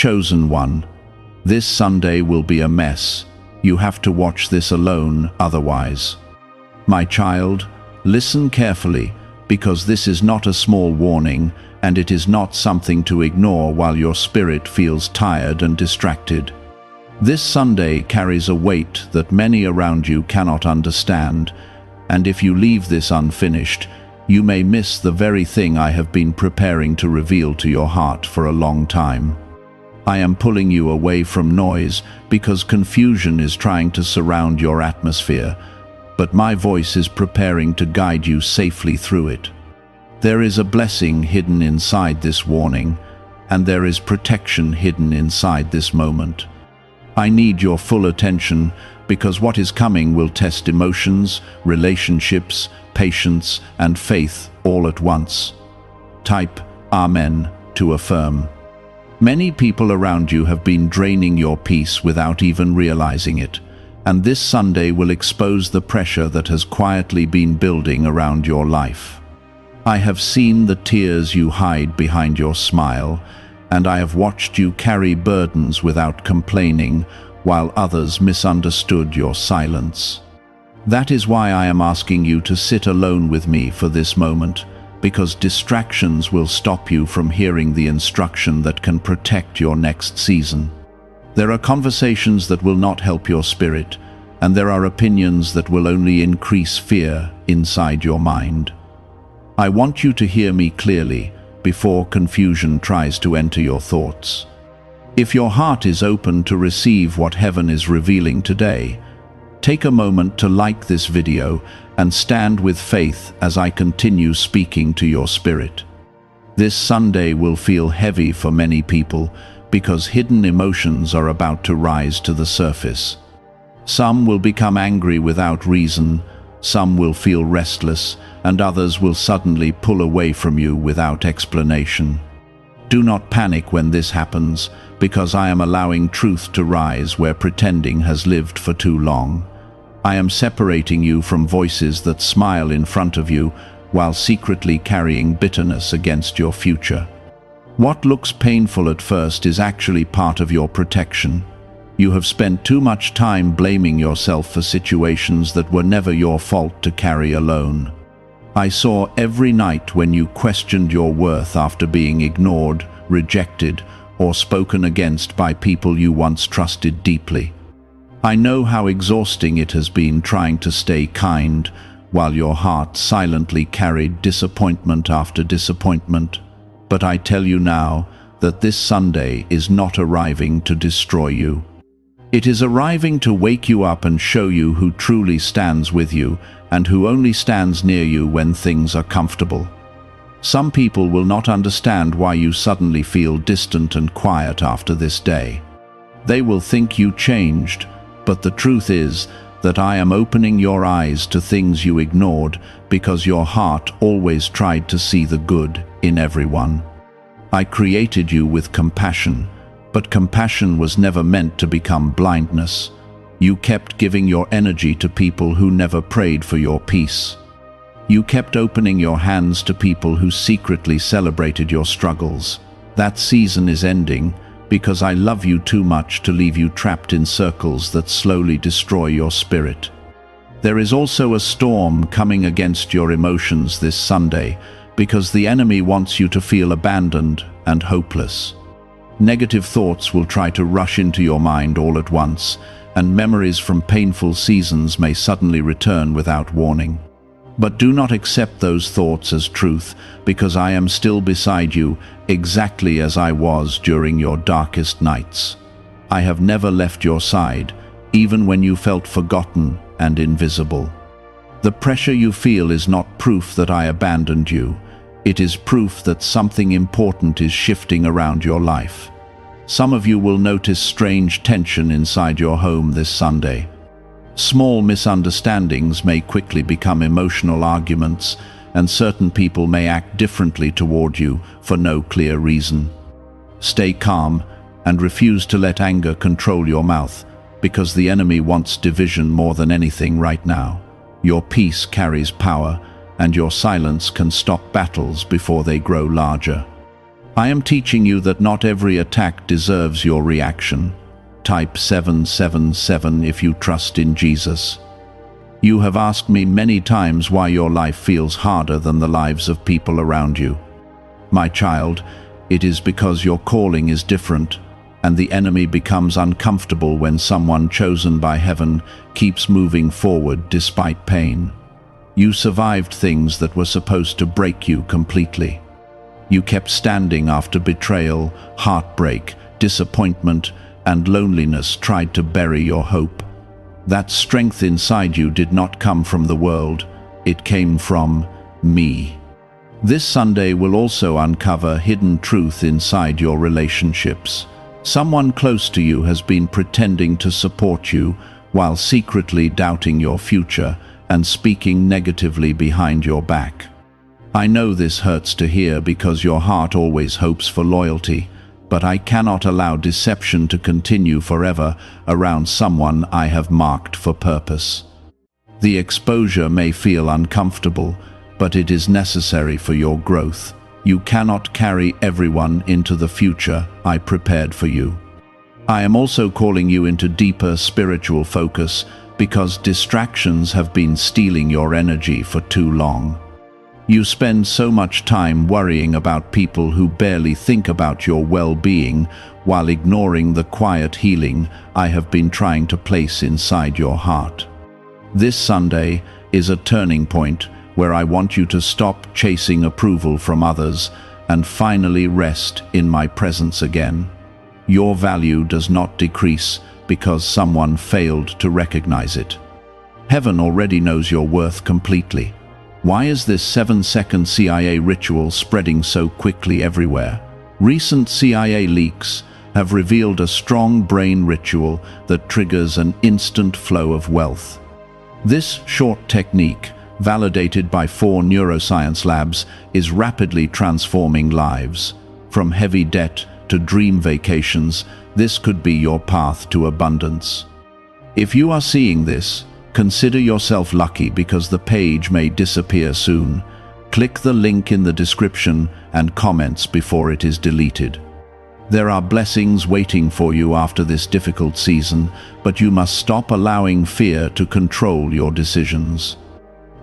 chosen one. This Sunday will be a mess. You have to watch this alone otherwise. My child, listen carefully, because this is not a small warning, and it is not something to ignore while your spirit feels tired and distracted. This Sunday carries a weight that many around you cannot understand, and if you leave this unfinished, you may miss the very thing I have been preparing to reveal to your heart for a long time. I am pulling you away from noise because confusion is trying to surround your atmosphere, but my voice is preparing to guide you safely through it. There is a blessing hidden inside this warning, and there is protection hidden inside this moment. I need your full attention because what is coming will test emotions, relationships, patience, and faith all at once. Type Amen to affirm. Many people around you have been draining your peace without even realizing it, and this Sunday will expose the pressure that has quietly been building around your life. I have seen the tears you hide behind your smile, and I have watched you carry burdens without complaining, while others misunderstood your silence. That is why I am asking you to sit alone with me for this moment, because distractions will stop you from hearing the instruction that can protect your next season. There are conversations that will not help your spirit, and there are opinions that will only increase fear inside your mind. I want you to hear me clearly before confusion tries to enter your thoughts. If your heart is open to receive what heaven is revealing today, take a moment to like this video and stand with faith as I continue speaking to your spirit. This Sunday will feel heavy for many people because hidden emotions are about to rise to the surface. Some will become angry without reason, some will feel restless, and others will suddenly pull away from you without explanation. Do not panic when this happens, because I am allowing truth to rise where pretending has lived for too long. I am separating you from voices that smile in front of you while secretly carrying bitterness against your future. What looks painful at first is actually part of your protection. You have spent too much time blaming yourself for situations that were never your fault to carry alone. I saw every night when you questioned your worth after being ignored, rejected, or spoken against by people you once trusted deeply. I know how exhausting it has been trying to stay kind while your heart silently carried disappointment after disappointment. But I tell you now that this Sunday is not arriving to destroy you. It is arriving to wake you up and show you who truly stands with you and who only stands near you when things are comfortable. Some people will not understand why you suddenly feel distant and quiet after this day. They will think you changed, but the truth is that I am opening your eyes to things you ignored because your heart always tried to see the good in everyone. I created you with compassion, but compassion was never meant to become blindness. You kept giving your energy to people who never prayed for your peace. You kept opening your hands to people who secretly celebrated your struggles. That season is ending because I love you too much to leave you trapped in circles that slowly destroy your spirit. There is also a storm coming against your emotions this Sunday because the enemy wants you to feel abandoned and hopeless. Negative thoughts will try to rush into your mind all at once, and memories from painful seasons may suddenly return without warning. But do not accept those thoughts as truth, because I am still beside you, exactly as I was during your darkest nights. I have never left your side, even when you felt forgotten and invisible. The pressure you feel is not proof that I abandoned you. It is proof that something important is shifting around your life. Some of you will notice strange tension inside your home this Sunday. Small misunderstandings may quickly become emotional arguments, and certain people may act differently toward you for no clear reason. Stay calm and refuse to let anger control your mouth, because the enemy wants division more than anything right now. Your peace carries power, and your silence can stop battles before they grow larger. I am teaching you that not every attack deserves your reaction. Type 777 if you trust in Jesus. You have asked me many times why your life feels harder than the lives of people around you. My child, it is because your calling is different, and the enemy becomes uncomfortable when someone chosen by heaven keeps moving forward despite pain. You survived things that were supposed to break you completely. You kept standing after betrayal, heartbreak, disappointment, and loneliness tried to bury your hope. That strength inside you did not come from the world, it came from me. This Sunday will also uncover hidden truth inside your relationships. Someone close to you has been pretending to support you while secretly doubting your future and speaking negatively behind your back. I know this hurts to hear because your heart always hopes for loyalty, but I cannot allow deception to continue forever around someone I have marked for purpose. The exposure may feel uncomfortable, but it is necessary for your growth. You cannot carry everyone into the future I prepared for you. I am also calling you into deeper spiritual focus because distractions have been stealing your energy for too long. You spend so much time worrying about people who barely think about your well-being while ignoring the quiet healing I have been trying to place inside your heart. This Sunday is a turning point where I want you to stop chasing approval from others and finally rest in my presence again. Your value does not decrease because someone failed to recognize it. Heaven already knows your worth completely. Why is this 7-second CIA ritual spreading so quickly everywhere? Recent CIA leaks have revealed a strong brain ritual that triggers an instant flow of wealth. This short technique, validated by 4 neuroscience labs, is rapidly transforming lives. From heavy debt to dream vacations, this could be your path to abundance. If you are seeing this, consider yourself lucky because the page may disappear soon. Click the link in the description and comments before it is deleted. There are blessings waiting for you after this difficult season, but you must stop allowing fear to control your decisions.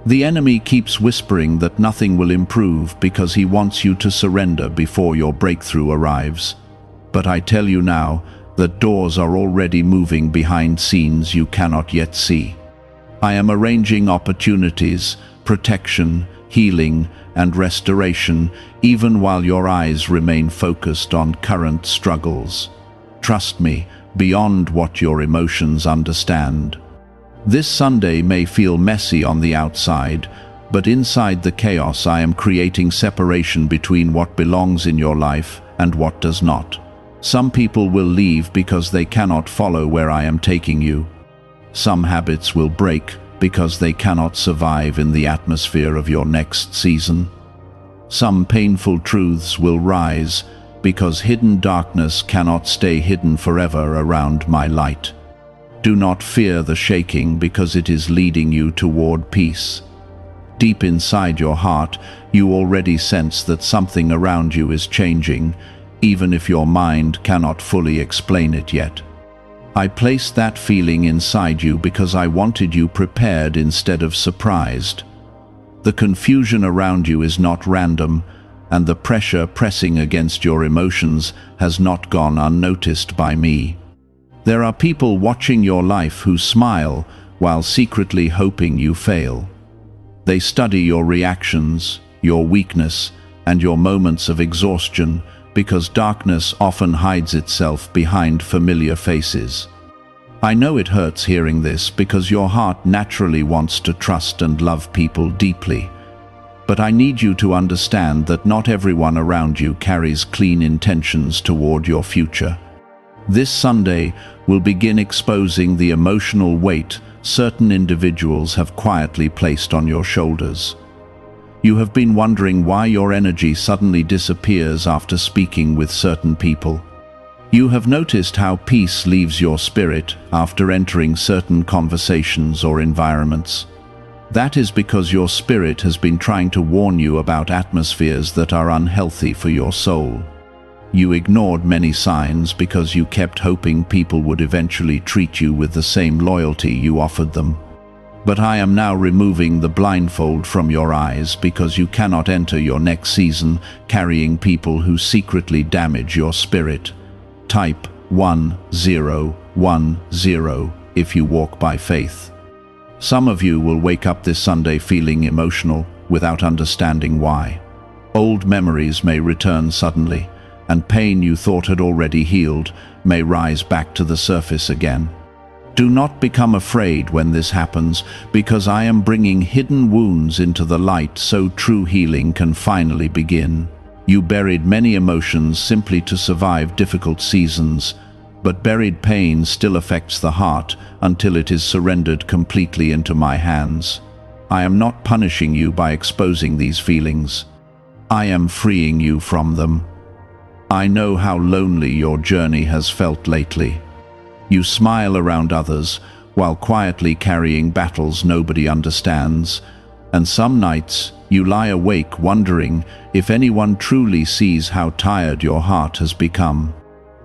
The enemy keeps whispering that nothing will improve because he wants you to surrender before your breakthrough arrives. But I tell you now that doors are already moving behind scenes you cannot yet see. I am arranging opportunities, protection, healing, and restoration, even while your eyes remain focused on current struggles. Trust me, beyond what your emotions understand. This Sunday may feel messy on the outside, but inside the chaos I am creating separation between what belongs in your life and what does not. Some people will leave because they cannot follow where I am taking you. Some habits will break because they cannot survive in the atmosphere of your next season. Some painful truths will rise because hidden darkness cannot stay hidden forever around my light. Do not fear the shaking because it is leading you toward peace. Deep inside your heart, you already sense that something around you is changing, even if your mind cannot fully explain it yet. I placed that feeling inside you because I wanted you prepared instead of surprised. The confusion around you is not random, and the pressure pressing against your emotions has not gone unnoticed by me. There are people watching your life who smile while secretly hoping you fail. They study your reactions, your weakness, and your moments of exhaustion because darkness often hides itself behind familiar faces. I know it hurts hearing this because your heart naturally wants to trust and love people deeply. But I need you to understand that not everyone around you carries clean intentions toward your future. This Sunday will begin exposing the emotional weight certain individuals have quietly placed on your shoulders. You have been wondering why your energy suddenly disappears after speaking with certain people. You have noticed how peace leaves your spirit after entering certain conversations or environments. That is because your spirit has been trying to warn you about atmospheres that are unhealthy for your soul. You ignored many signs because you kept hoping people would eventually treat you with the same loyalty you offered them. But I am now removing the blindfold from your eyes because you cannot enter your next season carrying people who secretly damage your spirit. Type 1010 if you walk by faith. Some of you will wake up this Sunday feeling emotional without understanding why. Old memories may return suddenly, and pain you thought had already healed may rise back to the surface again. Do not become afraid when this happens, because I am bringing hidden wounds into the light so true healing can finally begin. You buried many emotions simply to survive difficult seasons, but buried pain still affects the heart until it is surrendered completely into my hands. I am not punishing you by exposing these feelings. I am freeing you from them. I know how lonely your journey has felt lately. You smile around others while quietly carrying battles nobody understands, and some nights you lie awake wondering if anyone truly sees how tired your heart has become.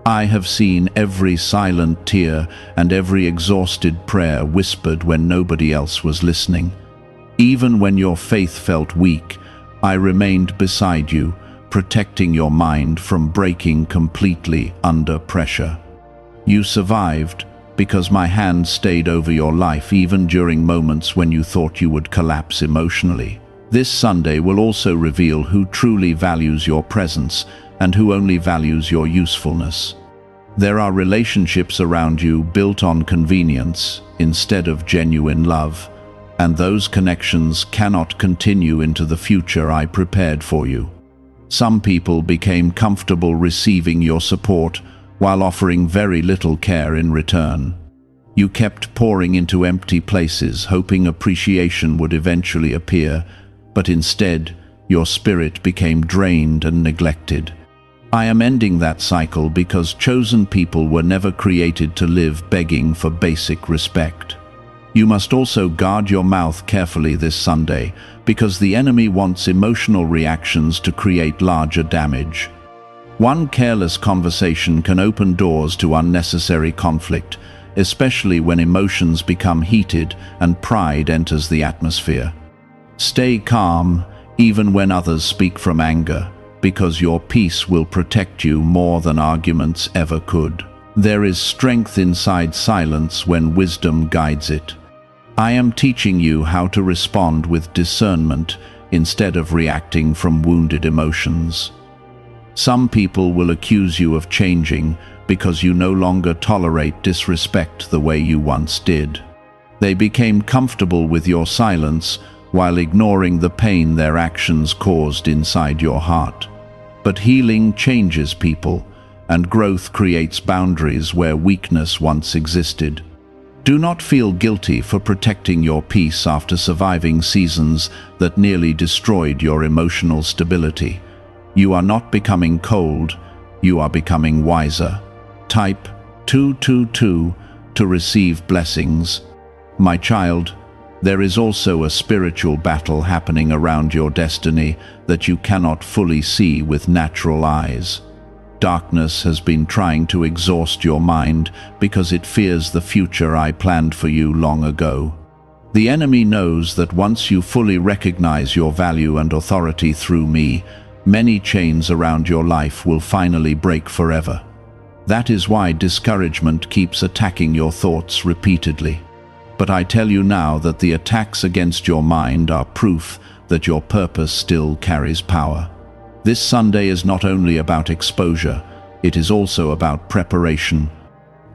I have seen every silent tear and every exhausted prayer whispered when nobody else was listening. Even when your faith felt weak, I remained beside you, protecting your mind from breaking completely under pressure. You survived because my hand stayed over your life even during moments when you thought you would collapse emotionally. This Sunday will also reveal who truly values your presence and who only values your usefulness. There are relationships around you built on convenience instead of genuine love, and those connections cannot continue into the future I prepared for you. Some people became comfortable receiving your support while offering very little care in return. You kept pouring into empty places, hoping appreciation would eventually appear, but instead, your spirit became drained and neglected. I am ending that cycle because chosen people were never created to live begging for basic respect. You must also guard your mouth carefully this Sunday, because the enemy wants emotional reactions to create larger damage. One careless conversation can open doors to unnecessary conflict, especially when emotions become heated and pride enters the atmosphere. Stay calm, even when others speak from anger, because your peace will protect you more than arguments ever could. There is strength inside silence when wisdom guides it. I am teaching you how to respond with discernment instead of reacting from wounded emotions. Some people will accuse you of changing because you no longer tolerate disrespect the way you once did. They became comfortable with your silence while ignoring the pain their actions caused inside your heart. But healing changes people, and growth creates boundaries where weakness once existed. Do not feel guilty for protecting your peace after surviving seasons that nearly destroyed your emotional stability. You are not becoming cold, you are becoming wiser. Type 222 to receive blessings. My child, there is also a spiritual battle happening around your destiny that you cannot fully see with natural eyes. Darkness has been trying to exhaust your mind because it fears the future I planned for you long ago. The enemy knows that once you fully recognize your value and authority through me, many chains around your life will finally break forever. That is why discouragement keeps attacking your thoughts repeatedly. But I tell you now that the attacks against your mind are proof that your purpose still carries power. This Sunday is not only about exposure, it is also about preparation.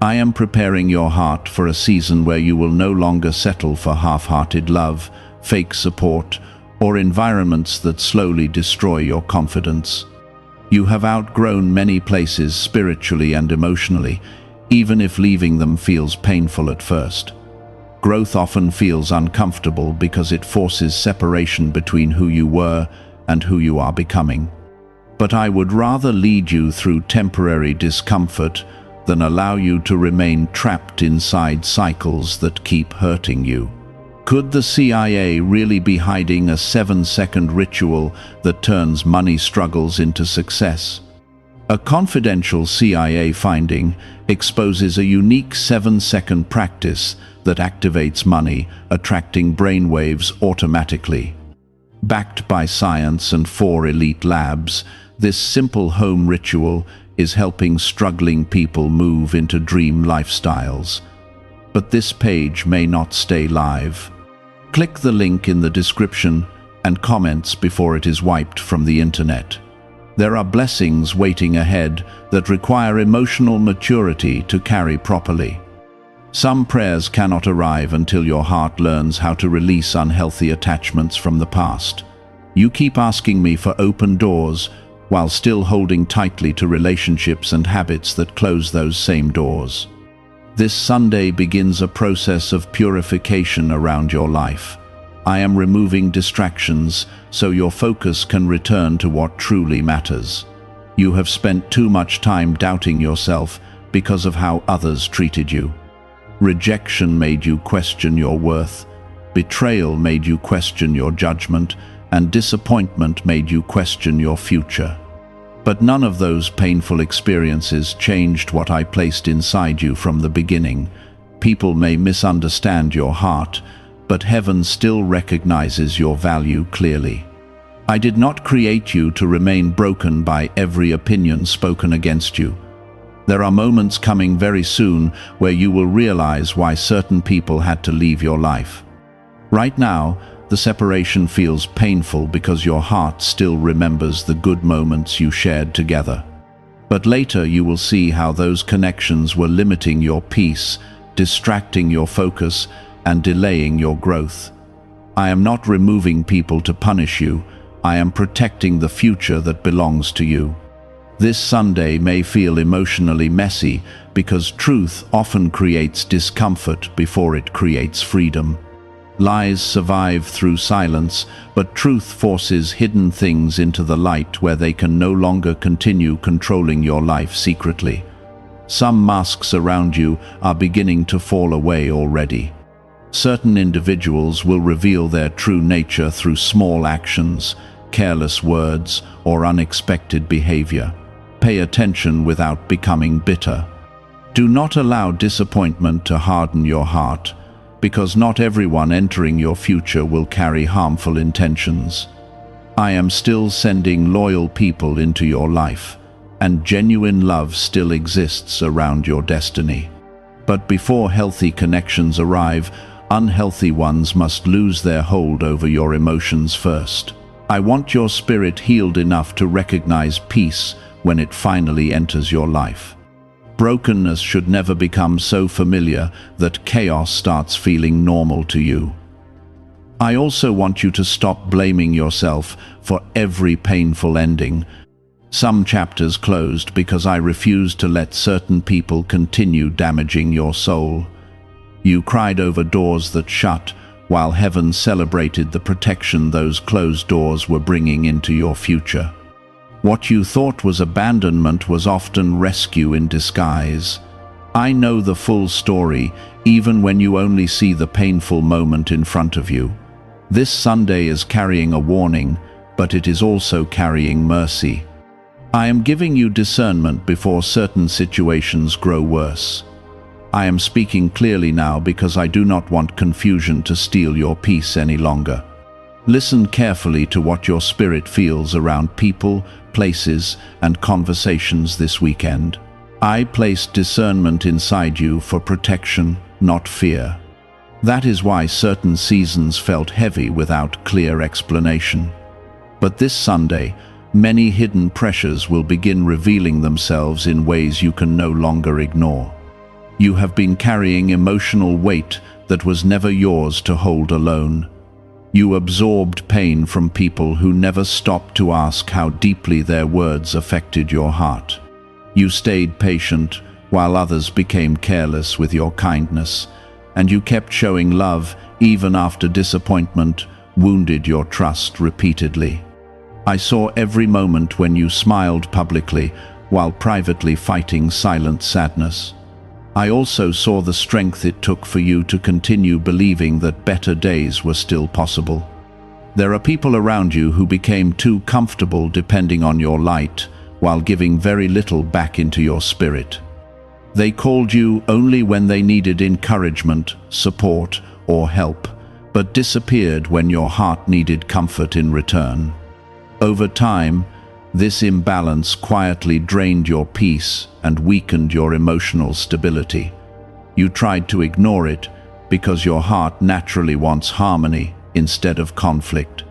I am preparing your heart for a season where you will no longer settle for half-hearted love, fake support, or environments that slowly destroy your confidence. You have outgrown many places spiritually and emotionally, even if leaving them feels painful at first. Growth often feels uncomfortable because it forces separation between who you were and who you are becoming. But I would rather lead you through temporary discomfort than allow you to remain trapped inside cycles that keep hurting you. Could the CIA really be hiding a 7-second ritual that turns money struggles into success? A confidential CIA finding exposes a unique 7-second practice that activates money, attracting brainwaves automatically. Backed by science and 4 elite labs, this simple home ritual is helping struggling people move into dream lifestyles. But this page may not stay live. Click the link in the description and comments before it is wiped from the internet. There are blessings waiting ahead that require emotional maturity to carry properly. Some prayers cannot arrive until your heart learns how to release unhealthy attachments from the past. You keep asking me for open doors while still holding tightly to relationships and habits that close those same doors. This Sunday begins a process of purification around your life. I am removing distractions so your focus can return to what truly matters. You have spent too much time doubting yourself because of how others treated you. Rejection made you question your worth, betrayal made you question your judgment, and disappointment made you question your future. But none of those painful experiences changed what I placed inside you from the beginning. People may misunderstand your heart, but heaven still recognizes your value clearly. I did not create you to remain broken by every opinion spoken against you. There are moments coming very soon where you will realize why certain people had to leave your life. Right now, the separation feels painful because your heart still remembers the good moments you shared together. But later you will see how those connections were limiting your peace, distracting your focus, and delaying your growth. I am not removing people to punish you. I am protecting the future that belongs to you. This Sunday may feel emotionally messy because truth often creates discomfort before it creates freedom. Lies survive through silence, but truth forces hidden things into the light where they can no longer continue controlling your life secretly. Some masks around you are beginning to fall away already. Certain individuals will reveal their true nature through small actions, careless words, or unexpected behavior. Pay attention without becoming bitter. Do not allow disappointment to harden your heart, because not everyone entering your future will carry harmful intentions. I am still sending loyal people into your life, and genuine love still exists around your destiny. But before healthy connections arrive, unhealthy ones must lose their hold over your emotions first. I want your spirit healed enough to recognize peace when it finally enters your life. Brokenness should never become so familiar that chaos starts feeling normal to you. I also want you to stop blaming yourself for every painful ending. Some chapters closed because I refused to let certain people continue damaging your soul. You cried over doors that shut, while heaven celebrated the protection those closed doors were bringing into your future. What you thought was abandonment was often rescue in disguise. I know the full story, even when you only see the painful moment in front of you. This Sunday is carrying a warning, but it is also carrying mercy. I am giving you discernment before certain situations grow worse. I am speaking clearly now because I do not want confusion to steal your peace any longer. Listen carefully to what your spirit feels around people, places, and conversations this weekend. I placed discernment inside you for protection, not fear. That is why certain seasons felt heavy without clear explanation. But this Sunday, many hidden pressures will begin revealing themselves in ways you can no longer ignore. You have been carrying emotional weight that was never yours to hold alone. You absorbed pain from people who never stopped to ask how deeply their words affected your heart. You stayed patient while others became careless with your kindness, and you kept showing love even after disappointment wounded your trust repeatedly. I saw every moment when you smiled publicly while privately fighting silent sadness. I also saw the strength it took for you to continue believing that better days were still possible. There are people around you who became too comfortable depending on your light, while giving very little back into your spirit. They called you only when they needed encouragement, support, or help, but disappeared when your heart needed comfort in return. Over time, this imbalance quietly drained your peace and weakened your emotional stability. You tried to ignore it because your heart naturally wants harmony instead of conflict.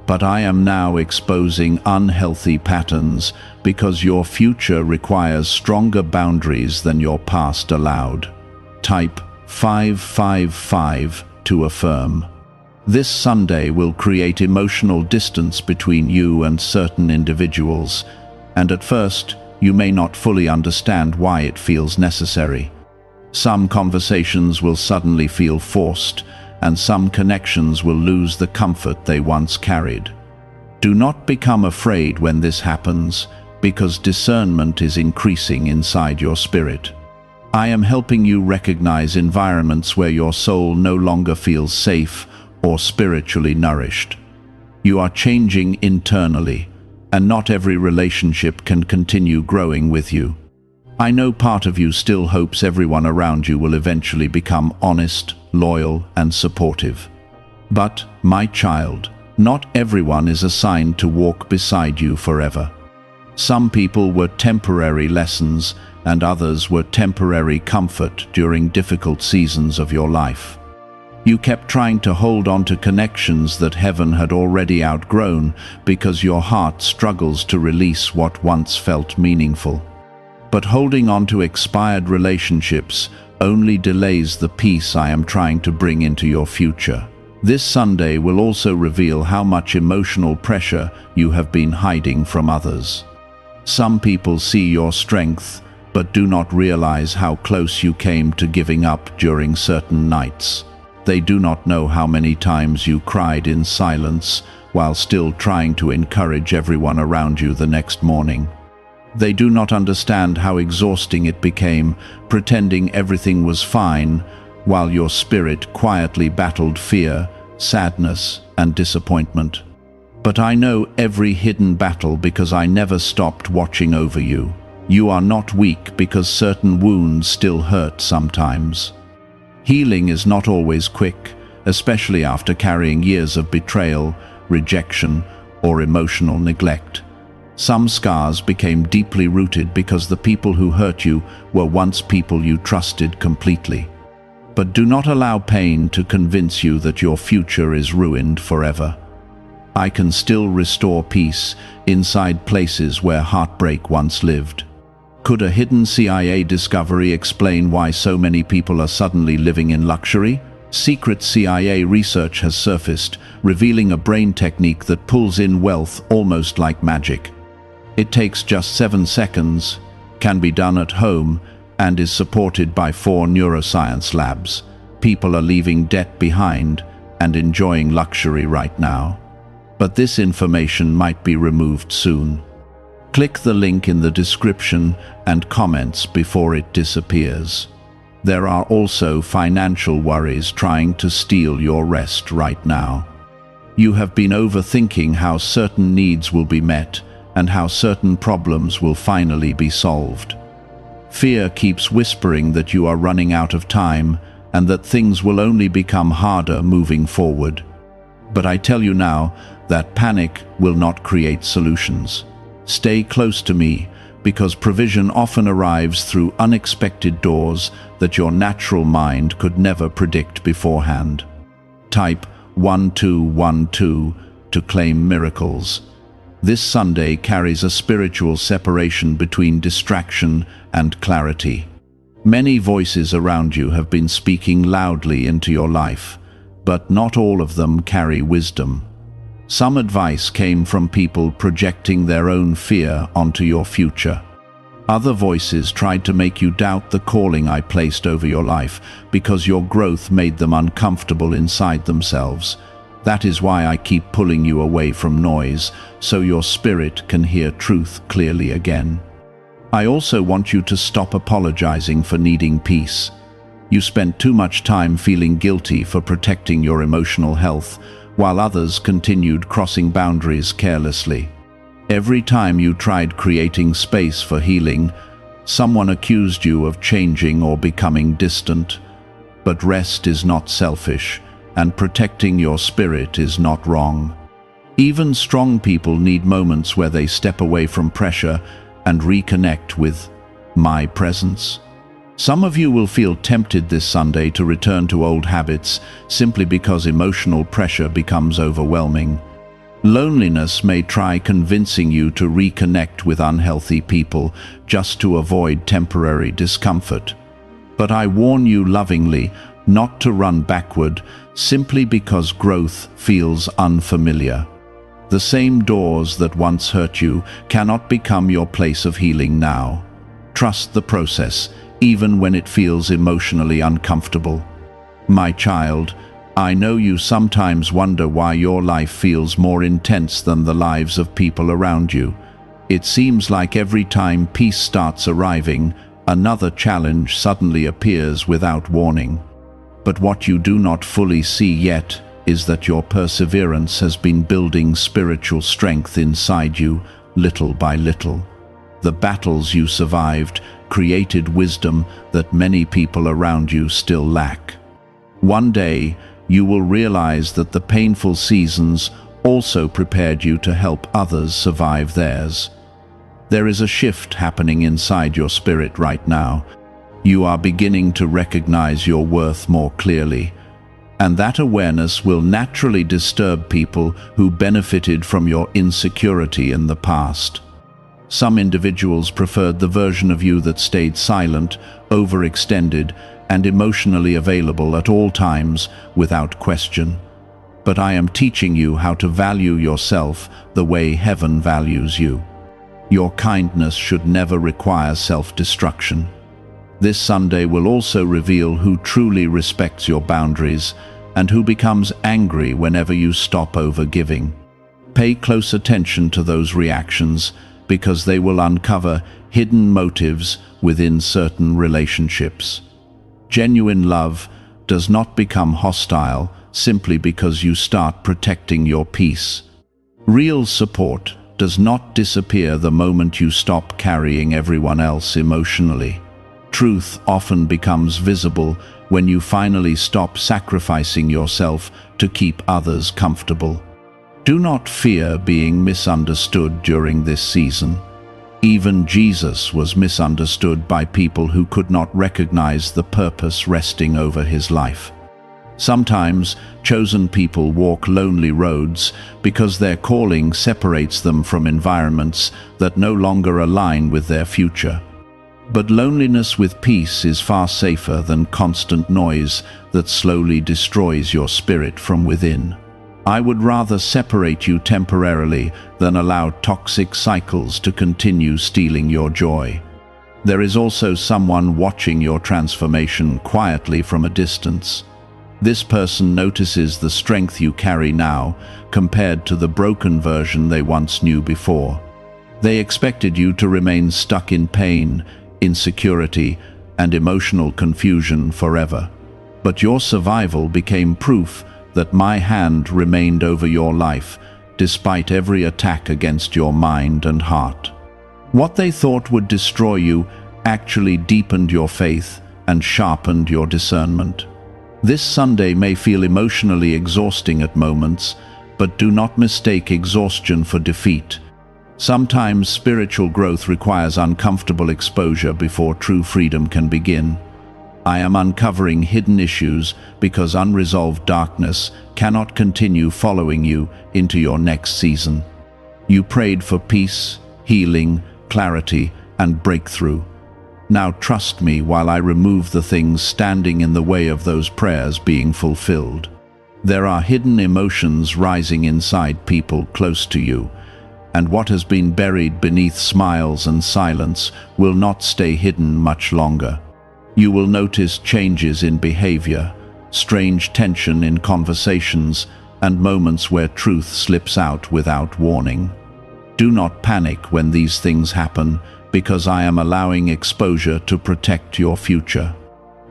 But I am now exposing unhealthy patterns because your future requires stronger boundaries than your past allowed. Type 555 to affirm. This Sunday will create emotional distance between you and certain individuals, and at first, you may not fully understand why it feels necessary. Some conversations will suddenly feel forced, and some connections will lose the comfort they once carried. Do not become afraid when this happens, because discernment is increasing inside your spirit. I am helping you recognize environments where your soul no longer feels safe or spiritually nourished. You are changing internally, and not every relationship can continue growing with you. I know part of you still hopes everyone around you will eventually become honest, loyal, and supportive. But, my child, not everyone is assigned to walk beside you forever. Some people were temporary lessons, and others were temporary comfort during difficult seasons of your life. You kept trying to hold on to connections that heaven had already outgrown because your heart struggles to release what once felt meaningful. But holding on to expired relationships only delays the peace I am trying to bring into your future. This Sunday will also reveal how much emotional pressure you have been hiding from others. Some people see your strength, but do not realize how close you came to giving up during certain nights. They do not know how many times you cried in silence while still trying to encourage everyone around you the next morning. They do not understand how exhausting it became, pretending everything was fine, while your spirit quietly battled fear, sadness, and disappointment. But I know every hidden battle because I never stopped watching over you. You are not weak because certain wounds still hurt sometimes. Healing is not always quick, especially after carrying years of betrayal, rejection, or emotional neglect. Some scars became deeply rooted because the people who hurt you were once people you trusted completely. But do not allow pain to convince you that your future is ruined forever. I can still restore peace inside places where heartbreak once lived. Could a hidden CIA discovery explain why so many people are suddenly living in luxury? Secret CIA research has surfaced, revealing a brain technique that pulls in wealth almost like magic. It takes just 7 seconds, can be done at home, and is supported by 4 neuroscience labs. People are leaving debt behind and enjoying luxury right now. But this information might be removed soon. Click the link in the description and comments before it disappears. There are also financial worries trying to steal your rest right now. You have been overthinking how certain needs will be met and how certain problems will finally be solved. Fear keeps whispering that you are running out of time and that things will only become harder moving forward. But I tell you now that panic will not create solutions. Stay close to me, because provision often arrives through unexpected doors that your natural mind could never predict beforehand. Type 1212 to claim miracles. This Sunday carries a spiritual separation between distraction and clarity. Many voices around you have been speaking loudly into your life, but not all of them carry wisdom. Some advice came from people projecting their own fear onto your future. Other voices tried to make you doubt the calling I placed over your life because your growth made them uncomfortable inside themselves. That is why I keep pulling you away from noise, so your spirit can hear truth clearly again. I also want you to stop apologizing for needing peace. You spent too much time feeling guilty for protecting your emotional health, while others continued crossing boundaries carelessly. Every time you tried creating space for healing, someone accused you of changing or becoming distant. But rest is not selfish, and protecting your spirit is not wrong. Even strong people need moments where they step away from pressure and reconnect with my presence. Some of you will feel tempted this Sunday to return to old habits simply because emotional pressure becomes overwhelming. Loneliness may try convincing you to reconnect with unhealthy people just to avoid temporary discomfort. But I warn you lovingly not to run backward simply because growth feels unfamiliar. The same doors that once hurt you cannot become your place of healing now. Trust the process, even when it feels emotionally uncomfortable. My child, I know you sometimes wonder why your life feels more intense than the lives of people around you. It seems like every time peace starts arriving, another challenge suddenly appears without warning. But what you do not fully see yet is that your perseverance has been building spiritual strength inside you, little by little. The battles you survived created wisdom that many people around you still lack. One day, you will realize that the painful seasons also prepared you to help others survive theirs. There is a shift happening inside your spirit right now. You are beginning to recognize your worth more clearly, and that awareness will naturally disturb people who benefited from your insecurity in the past. Some individuals preferred the version of you that stayed silent, overextended, and emotionally available at all times without question. But I am teaching you how to value yourself the way heaven values you. Your kindness should never require self-destruction. This Sunday will also reveal who truly respects your boundaries and who becomes angry whenever you stop overgiving. Pay close attention to those reactions because they will uncover hidden motives within certain relationships. Genuine love does not become hostile simply because you start protecting your peace. Real support does not disappear the moment you stop carrying everyone else emotionally. Truth often becomes visible when you finally stop sacrificing yourself to keep others comfortable. Do not fear being misunderstood during this season. Even Jesus was misunderstood by people who could not recognize the purpose resting over his life. Sometimes, chosen people walk lonely roads because their calling separates them from environments that no longer align with their future. But loneliness with peace is far safer than constant noise that slowly destroys your spirit from within. I would rather separate you temporarily than allow toxic cycles to continue stealing your joy. There is also someone watching your transformation quietly from a distance. This person notices the strength you carry now compared to the broken version they once knew before. They expected you to remain stuck in pain, insecurity, and emotional confusion forever. But your survival became proof that my hand remained over your life, despite every attack against your mind and heart. What they thought would destroy you actually deepened your faith and sharpened your discernment. This Sunday may feel emotionally exhausting at moments, but do not mistake exhaustion for defeat. Sometimes spiritual growth requires uncomfortable exposure before true freedom can begin. I am uncovering hidden issues because unresolved darkness cannot continue following you into your next season. You prayed for peace, healing, clarity, and breakthrough. Now trust me while I remove the things standing in the way of those prayers being fulfilled. There are hidden emotions rising inside people close to you, and what has been buried beneath smiles and silence will not stay hidden much longer. You will notice changes in behavior, strange tension in conversations, and moments where truth slips out without warning. Do not panic when these things happen, because I am allowing exposure to protect your future.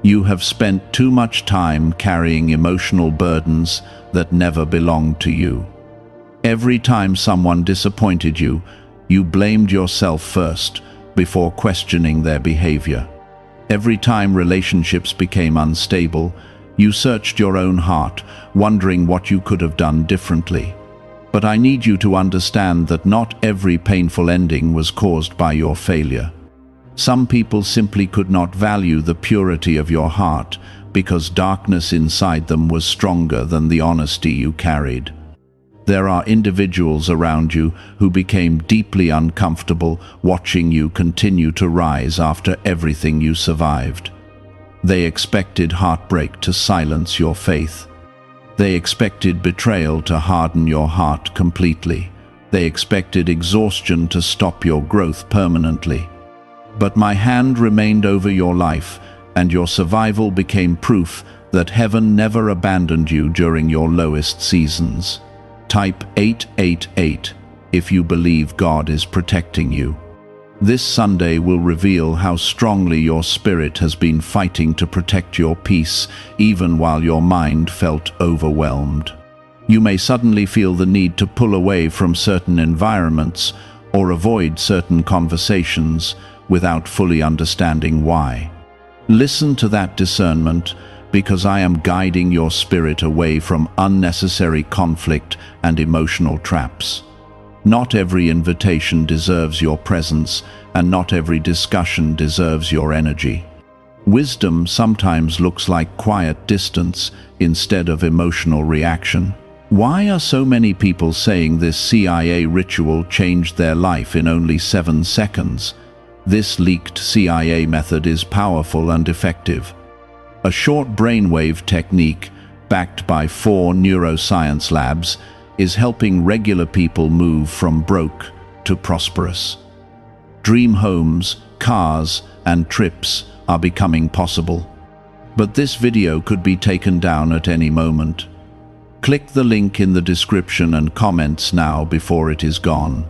You have spent too much time carrying emotional burdens that never belonged to you. Every time someone disappointed you, You blamed yourself first, before questioning their behavior. Every time relationships became unstable, you searched your own heart, wondering what you could have done differently. But I need you to understand that not every painful ending was caused by your failure. Some people simply could not value the purity of your heart because darkness inside them was stronger than the honesty you carried. There are individuals around you who became deeply uncomfortable watching you continue to rise after everything you survived. They expected heartbreak to silence your faith. They expected betrayal to harden your heart completely. They expected exhaustion to stop your growth permanently. But my hand remained over your life, and your survival became proof that heaven never abandoned you during your lowest seasons. Type 888 if you believe God is protecting you. This Sunday will reveal how strongly your spirit has been fighting to protect your peace, even while your mind felt overwhelmed. You may suddenly feel the need to pull away from certain environments or avoid certain conversations without fully understanding why. Listen to that discernment, because I am guiding your spirit away from unnecessary conflict and emotional traps. Not every invitation deserves your presence, and not every discussion deserves your energy. Wisdom sometimes looks like quiet distance instead of emotional reaction. Why are so many people saying this CIA ritual changed their life in only 7 seconds? This leaked CIA method is powerful and effective. A short brainwave technique, backed by 4 neuroscience labs, is helping regular people move from broke to prosperous. Dream homes, cars, and trips are becoming possible. But this video could be taken down at any moment. Click the link in the description and comments now before it is gone.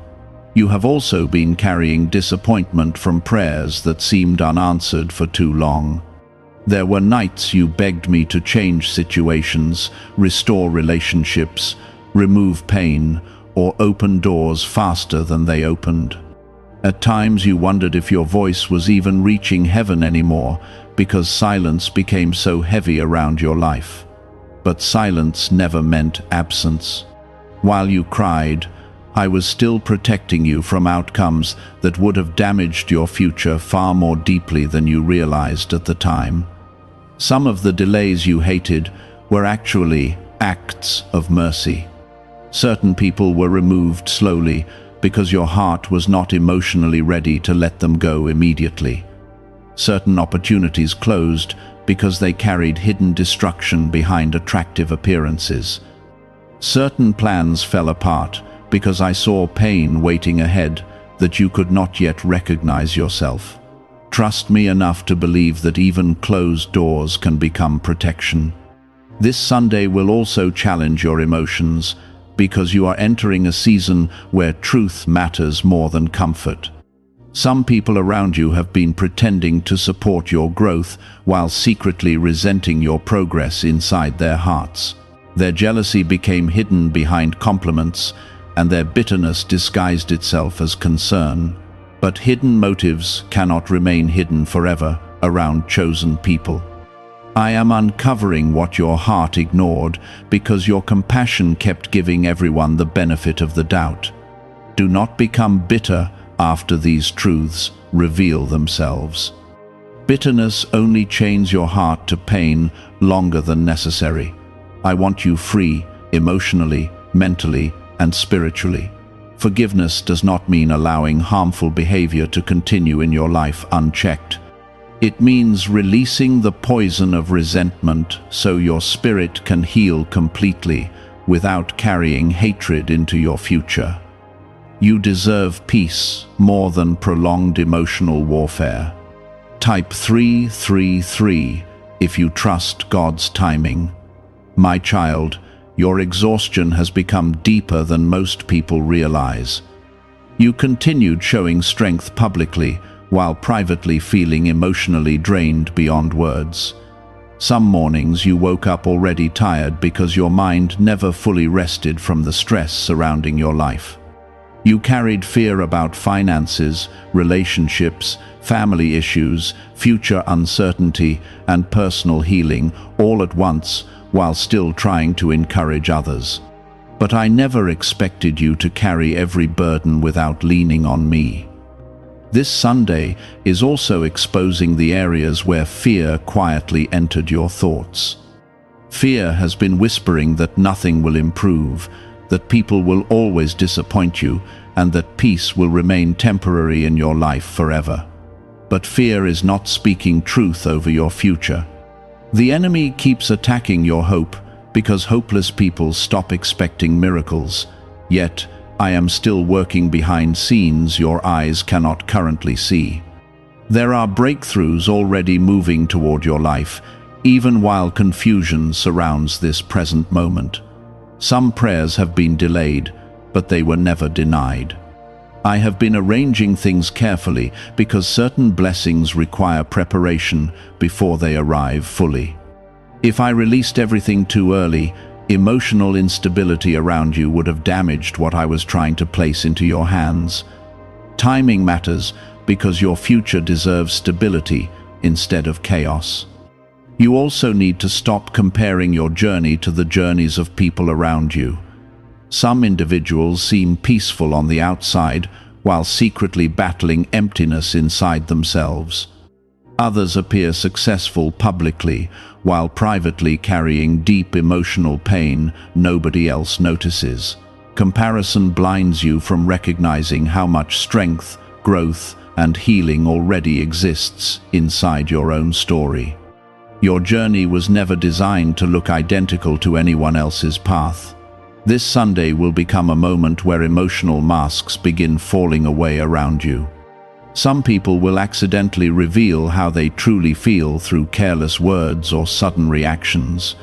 You have also been carrying disappointment from prayers that seemed unanswered for too long. There were nights you begged me to change situations, restore relationships, remove pain, or open doors faster than they opened. At times you wondered if your voice was even reaching heaven anymore, because silence became so heavy around your life. But silence never meant absence. While you cried, I was still protecting you from outcomes that would have damaged your future far more deeply than you realized at the time. Some of the delays you hated were actually acts of mercy. Certain people were removed slowly because your heart was not emotionally ready to let them go immediately. Certain opportunities closed because they carried hidden destruction behind attractive appearances. Certain plans fell apart because I saw pain waiting ahead that you could not yet recognize yourself. Trust me enough to believe that even closed doors can become protection. This Sunday will also challenge your emotions, because you are entering a season where truth matters more than comfort. Some people around you have been pretending to support your growth while secretly resenting your progress inside their hearts. Their jealousy became hidden behind compliments, and their bitterness disguised itself as concern. But hidden motives cannot remain hidden forever around chosen people. I am uncovering what your heart ignored because your compassion kept giving everyone the benefit of the doubt. Do not become bitter after these truths reveal themselves. Bitterness only chains your heart to pain longer than necessary. I want you free, emotionally, mentally, and spiritually. Forgiveness does not mean allowing harmful behavior to continue in your life unchecked. It means releasing the poison of resentment so your spirit can heal completely without carrying hatred into your future. You deserve peace more than prolonged emotional warfare. Type 333 if you trust God's timing. My child, your exhaustion has become deeper than most people realize. You continued showing strength publicly while privately feeling emotionally drained beyond words. Some mornings you woke up already tired because your mind never fully rested from the stress surrounding your life. You carried fear about finances, relationships, family issues, future uncertainty, and personal healing all at once, while still trying to encourage others. But I never expected you to carry every burden without leaning on me. This Sunday is also exposing the areas where fear quietly entered your thoughts. Fear has been whispering that nothing will improve, that people will always disappoint you, and that peace will remain temporary in your life forever. But fear is not speaking truth over your future. The enemy keeps attacking your hope because hopeless people stop expecting miracles. Yet, I am still working behind scenes your eyes cannot currently see. There are breakthroughs already moving toward your life, even while confusion surrounds this present moment. Some prayers have been delayed, but they were never denied. I have been arranging things carefully because certain blessings require preparation before they arrive fully. If I released everything too early, emotional instability around you would have damaged what I was trying to place into your hands. Timing matters because your future deserves stability instead of chaos. You also need to stop comparing your journey to the journeys of people around you. Some individuals seem peaceful on the outside while secretly battling emptiness inside themselves. Others appear successful publicly while privately carrying deep emotional pain nobody else notices. Comparison blinds you from recognizing how much strength, growth, and healing already exists inside your own story. Your journey was never designed to look identical to anyone else's path. This Sunday will become a moment where emotional masks begin falling away around you. Some people will accidentally reveal how they truly feel through careless words or sudden reactions,